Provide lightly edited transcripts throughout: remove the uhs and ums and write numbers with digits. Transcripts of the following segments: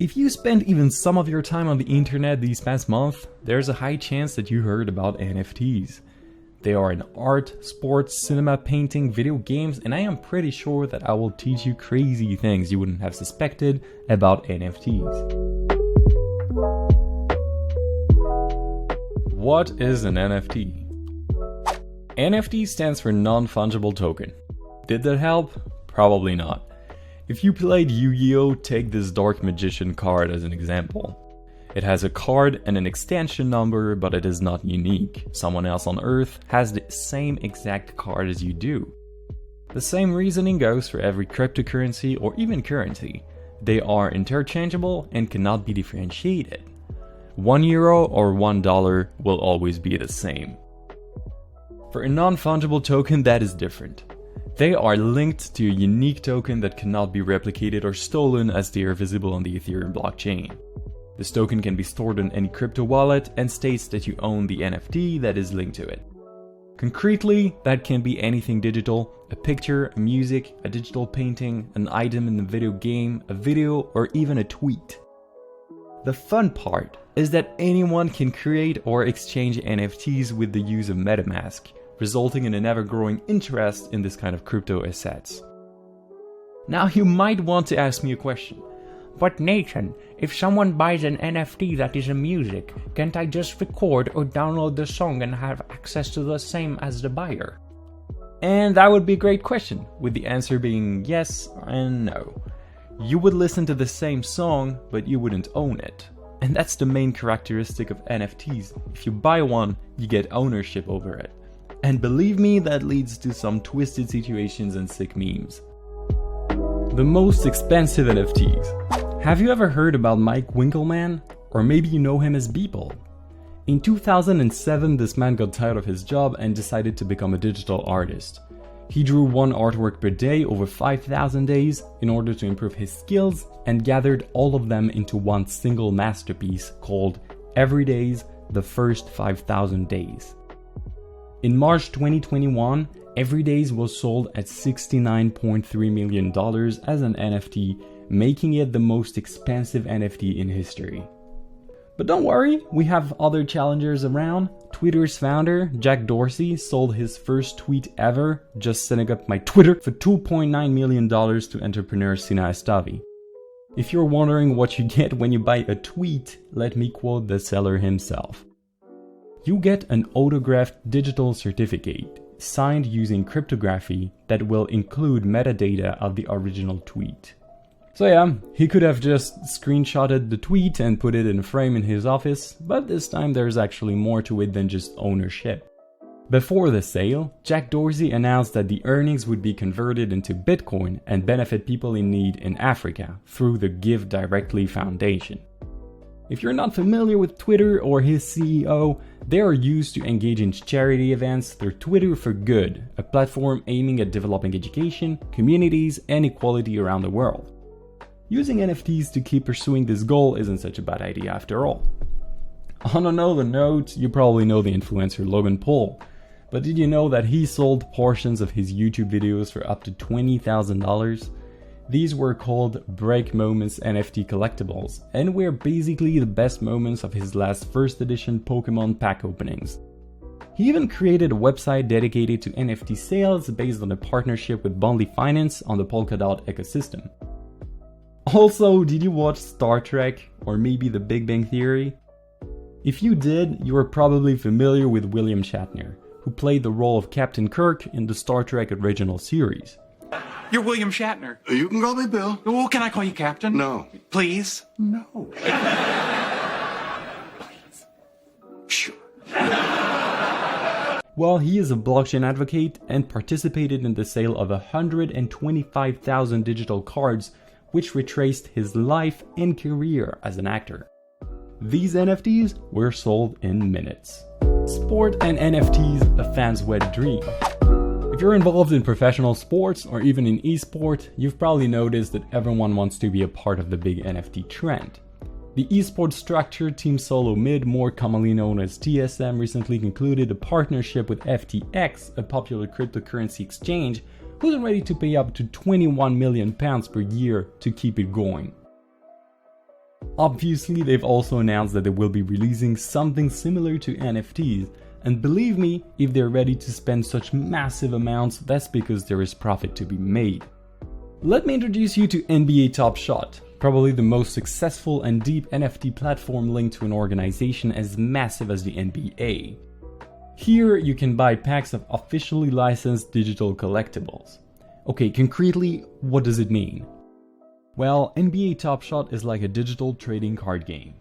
If you spent even some of your time on the internet these past months, there's a high chance that you heard about NFTs. They are in art, sports, cinema, painting, video games, and I am pretty sure that I will teach you crazy things you wouldn't have suspected about NFTs. What is an NFT? NFT stands for non-fungible token. Did that help? Probably not. If you played Yu-Gi-Oh, take this Dark Magician card as an example. It has a card and an extension number, but it is not unique. Someone else on Earth has the same exact card as you do. The same reasoning goes for every cryptocurrency or even currency. They are interchangeable and cannot be differentiated. €1 or $1 will always be the same. For a non-fungible token, that is different. They are linked to a unique token that cannot be replicated or stolen, as they are visible on the Ethereum blockchain. This token can be stored in any crypto wallet and states that you own the NFT that is linked to it. Concretely, that can be anything digital: a picture, a music, a digital painting, an item in a video game, a video, or even a tweet. The fun part is that anyone can create or exchange NFTs with the use of MetaMask, resulting in an ever-growing interest in this kind of crypto assets. Now you might want to ask me a question. But Nathan, if someone buys an NFT that is a music, can't I just record or download the song and have access to the same as the buyer? And that would be a great question, with the answer being yes and no. You would listen to the same song, but you wouldn't own it. And that's the main characteristic of NFTs. If you buy one, you get ownership over it. And believe me, that leads to some twisted situations and sick memes. The most expensive NFTs. Have you ever heard about Mike Winkelmann? Or maybe you know him as Beeple. In 2007, this man got tired of his job and decided to become a digital artist. He drew one artwork per day over 5,000 days in order to improve his skills, and gathered all of them into one single masterpiece called Every Day's The First 5,000 Days. In March 2021, Every Days was sold at $69.3 million as an NFT, making it the most expensive NFT in history. But don't worry, we have other challengers around. Twitter's founder, Jack Dorsey, sold his first tweet ever, just setting up my Twitter, for $2.9 million to entrepreneur Sina Estavi. If you're wondering what you get when you buy a tweet, let me quote the seller himself. You get an autographed digital certificate, signed using cryptography, that will include metadata of the original tweet. So yeah, he could have just screenshotted the tweet and put it in a frame in his office, but this time there's actually more to it than just ownership. Before the sale, Jack Dorsey announced that the earnings would be converted into Bitcoin and benefit people in need in Africa through the Give Directly Foundation. If you're not familiar with Twitter or his CEO, they are used to engage in charity events through Twitter for Good, a platform aiming at developing education, communities, and equality around the world. Using NFTs to keep pursuing this goal isn't such a bad idea after all. On another note, you probably know the influencer Logan Paul, but did you know that he sold portions of his YouTube videos for up to $20,000? These were called Break Moments NFT collectibles, and were basically the best moments of his last first edition Pokemon pack openings. He even created a website dedicated to NFT sales based on a partnership with Bondly Finance on the Polkadot ecosystem. Also, did you watch Star Trek or maybe The Big Bang Theory? If you did, you are probably familiar with William Shatner, who played the role of Captain Kirk in the Star Trek original series. You're William Shatner. You can call me Bill. Oh, can I call you Captain? No. Please? No. Please. Sure. Well, he is a blockchain advocate and participated in the sale of 125,000 digital cards, which retraced his life and career as an actor. These NFTs were sold in minutes. Sport and NFTs, a fan's wet dream. If you're involved in professional sports or even in esport, you've probably noticed that everyone wants to be a part of the big NFT trend. The esports structure Team Solo Mid, more commonly known as TSM, recently concluded a partnership with FTX, a popular cryptocurrency exchange, who's ready to pay up to £21 million per year to keep it going. Obviously, they've also announced that they will be releasing something similar to NFTs, and believe me, if they're ready to spend such massive amounts, that's because there is profit to be made. Let me introduce you to NBA Top Shot, probably the most successful and deep NFT platform linked to an organization as massive as the NBA. Here you can buy packs of officially licensed digital collectibles. Okay, concretely, what does it mean? Well, NBA Top Shot is like a digital trading card game.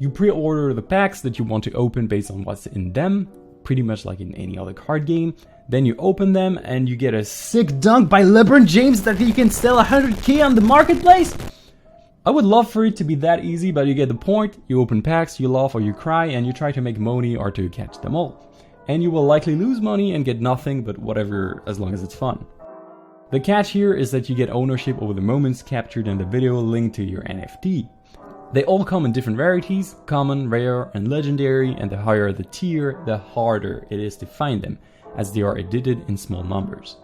You pre-order the packs that you want to open based on what's in them, pretty much like in any other card game. Then you open them and you get a sick dunk by LeBron James that he can sell 100k on the marketplace. I would love for it to be that easy, but you get the point. You open packs, you laugh or you cry, and you try to make money or to catch them all. And you will likely lose money and get nothing, but whatever, as long as it's fun. The catch here is that you get ownership over the moments captured in the video linked to your NFT. They all come in different rarities, common, rare, and legendary, and the higher the tier, the harder it is to find them, as they are edited in small numbers.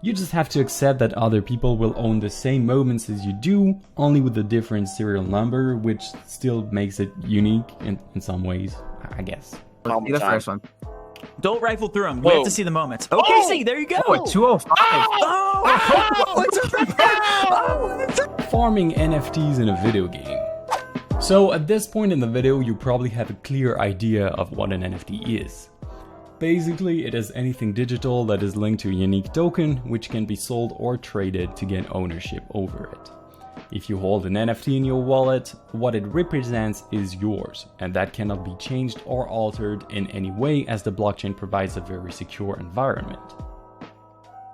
You just have to accept that other people will own the same moments as you do, only with a different serial number, which still makes it unique in some ways, I guess. Be the first one. Don't rifle through them. We have to see the moments. Okay, see, there you go. Oh, 205. Farming NFTs in a video game. So at this point in the video, you probably have a clear idea of what an NFT is. Basically, it is anything digital that is linked to a unique token, which can be sold or traded to get ownership over it. If you hold an NFT in your wallet, what it represents is yours, and that cannot be changed or altered in any way, as the blockchain provides a very secure environment.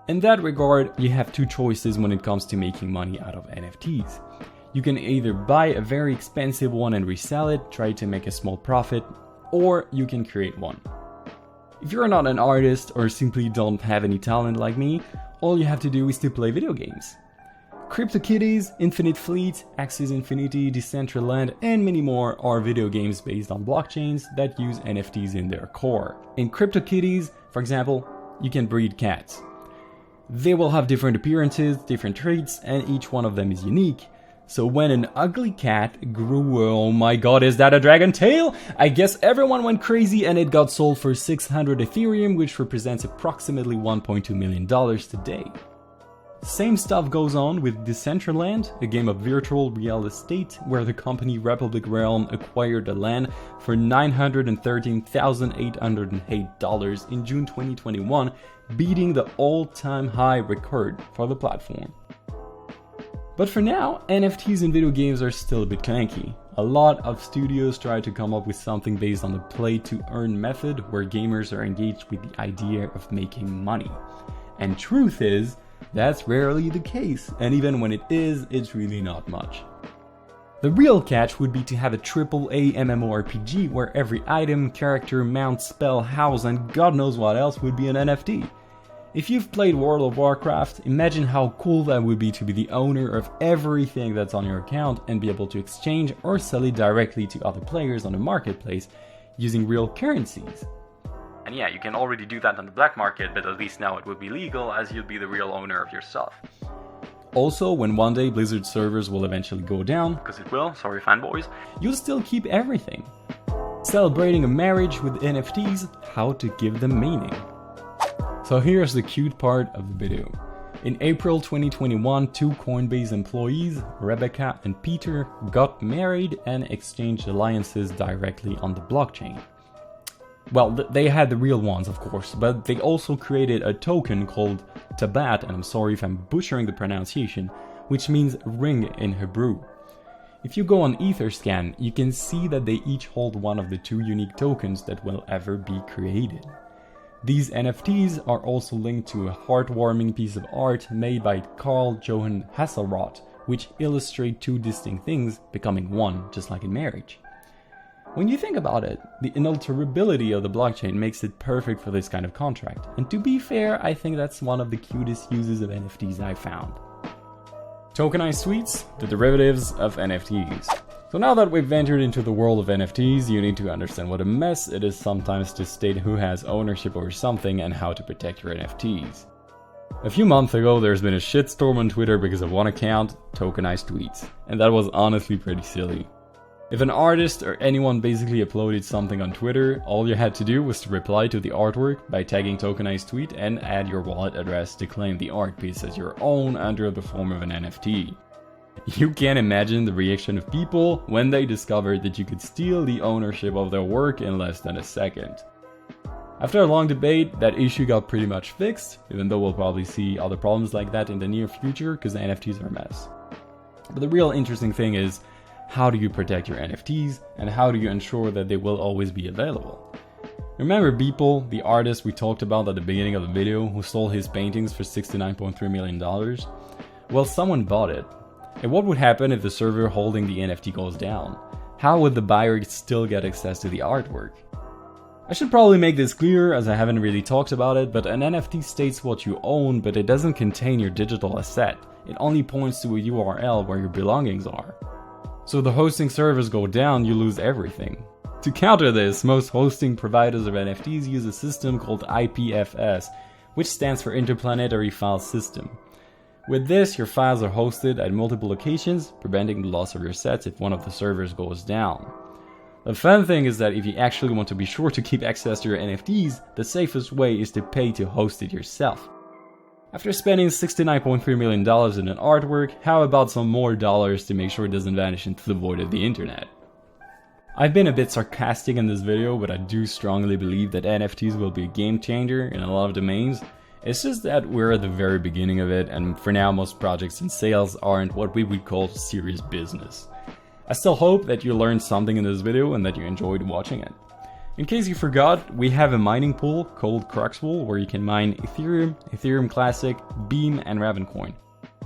In that regard, you have two choices when it comes to making money out of NFTs. You can either buy a very expensive one and resell it, try to make a small profit, or you can create one. If you're not an artist or simply don't have any talent like me, all you have to do is to play video games. CryptoKitties, Infinite Fleet, Axie Infinity, Decentraland, and many more are video games based on blockchains that use NFTs in their core. In CryptoKitties, for example, you can breed cats. They will have different appearances, different traits, and each one of them is unique. So when an ugly cat grew, oh my god, is that a dragon tail? I guess everyone went crazy and it got sold for 600 Ethereum, which represents approximately $1.2 million today. Same stuff goes on with Decentraland, a game of virtual real estate where the company Republic Realm acquired the land for $913,808 in June 2021, beating the all-time high record for the platform. But for now, NFTs in video games are still a bit clunky. A lot of studios try to come up with something based on the play-to-earn method where gamers are engaged with the idea of making money. And truth is, that's rarely the case, and even when it is, it's really not much. The real catch would be to have a AAA MMORPG where every item, character, mount, spell, house, and God knows what else would be an NFT. If you've played World of Warcraft, imagine how cool that would be to be the owner of everything that's on your account and be able to exchange or sell it directly to other players on the marketplace using real currencies. And yeah, you can already do that on the black market, but at least now it would be legal as you'd be the real owner of your stuff. Also, when one day Blizzard servers will eventually go down, because it will, sorry fanboys, you'll still keep everything. Celebrating a marriage with NFTs, how to give them meaning. So here's the cute part of the video. In April 2021, two Coinbase employees, Rebecca and Peter, got married and exchanged alliances directly on the blockchain. Well, they had the real ones, of course, but they also created a token called Tabat, and I'm sorry if I'm butchering the pronunciation, which means ring in Hebrew. If you go on Etherscan, you can see that they each hold one of the two unique tokens that will ever be created. These NFTs are also linked to a heartwarming piece of art made by Carl Johan Hasselroth, which illustrate two distinct things becoming one, just like in marriage. When you think about it, the inalterability of the blockchain makes it perfect for this kind of contract. And to be fair, I think that's one of the cutest uses of NFTs I found. Tokenized Tweets, the derivatives of NFTs. So now that we've ventured into the world of NFTs, you need to understand what a mess it is sometimes to state who has ownership over something and how to protect your NFTs. A few months ago, there's been a shitstorm on Twitter because of one account, Tokenized Tweets, and that was honestly pretty silly. If an artist or anyone basically uploaded something on Twitter, all you had to do was to reply to the artwork by tagging Tokenized Tweet and add your wallet address to claim the art piece as your own under the form of an NFT. You can imagine the reaction of people when they discovered that you could steal the ownership of their work in less than a second. After a long debate, that issue got pretty much fixed, even though we'll probably see other problems like that in the near future because the NFTs are a mess. But the real interesting thing is, how do you protect your NFTs and how do you ensure that they will always be available? Remember Beeple, the artist we talked about at the beginning of the video who sold his paintings for $69.3 million? Well, someone bought it. And what would happen if the server holding the NFT goes down? How would the buyer still get access to the artwork? I should probably make this clear as I haven't really talked about it, but an NFT states what you own, but it doesn't contain your digital asset. It only points to a URL where your belongings are. So if the hosting servers go down, you lose everything. To counter this, most hosting providers of NFTs use a system called IPFS, which stands for Interplanetary File System. With this, your files are hosted at multiple locations, preventing the loss of your sets if one of the servers goes down. The fun thing is that if you actually want to be sure to keep access to your NFTs, the safest way is to pay to host it yourself. After spending $69.3 million in an artwork, how about some more dollars to make sure it doesn't vanish into the void of the internet? I've been a bit sarcastic in this video, but I do strongly believe that NFTs will be a game changer in a lot of domains. It's just that we're at the very beginning of it, and for now most projects and sales aren't what we would call serious business. I still hope that you learned something in this video and that you enjoyed watching it. In case you forgot, we have a mining pool called Cruxpool where you can mine Ethereum, Ethereum Classic, Beam, and Ravencoin.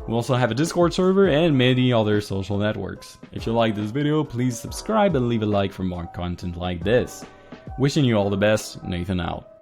We also have a Discord server and many other social networks. If you like this video, please subscribe and leave a like for more content like this. Wishing you all the best, Nathan out.